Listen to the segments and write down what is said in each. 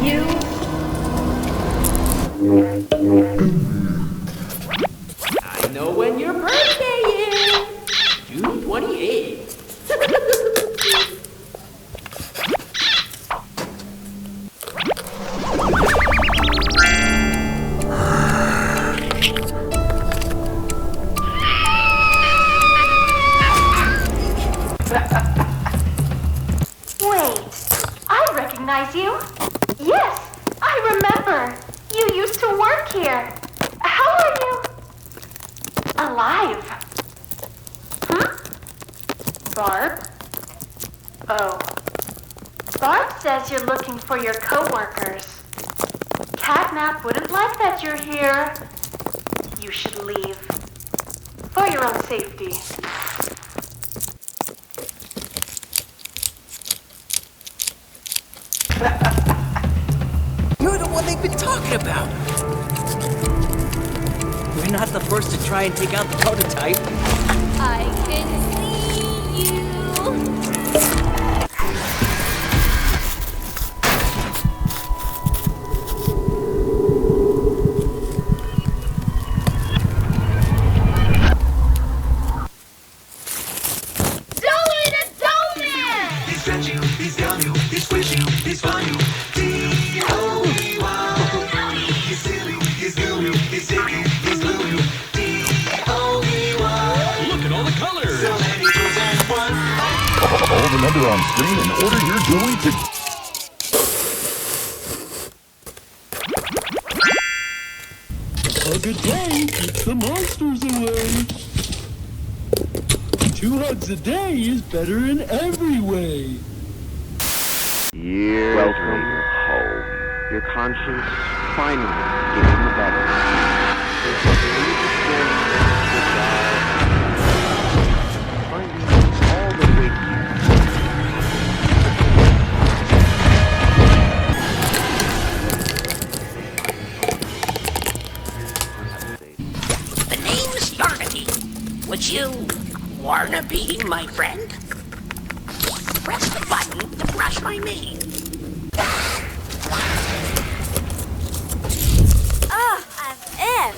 You work here. How are you? Alive? Huh? Barb? Oh. Barb says you're looking for your co-workers. Catnap wouldn't like that you're here. You should leave. For your own safety. You're the one they've been talking about. We're not the first to try and take out the prototype. I can see you. Call the number on screen and order your jewelry to... A good day keeps the monsters away. 2 hugs a day is better in every way. Welcome home. Your conscience finally getting better. Finding all the way The name's Yarnaby. Would you wanna be my friend? Press the button to brush my mane. Oh, I'm in.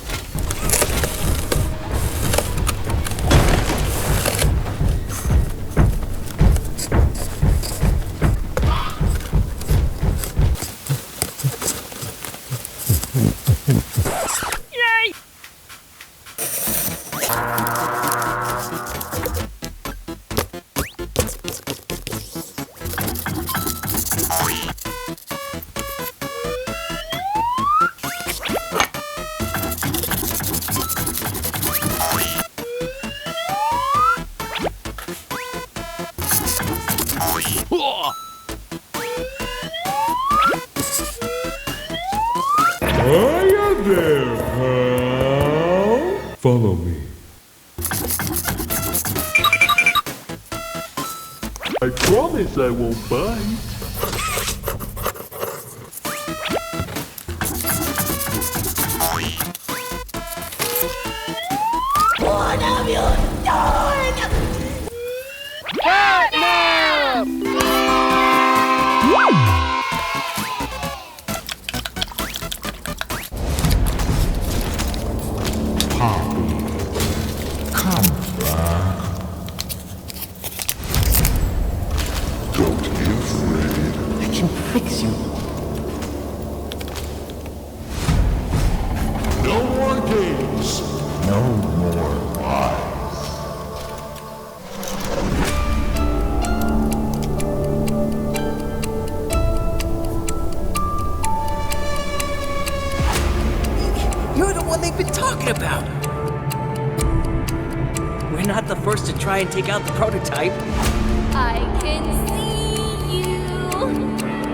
Hiya there, pal. Follow me. I promise I won't bite. What have you done? Don't be afraid. I can fix you. No more games. No more lies. You're the one they've been talking about. We're not the first to try and take out the prototype. I can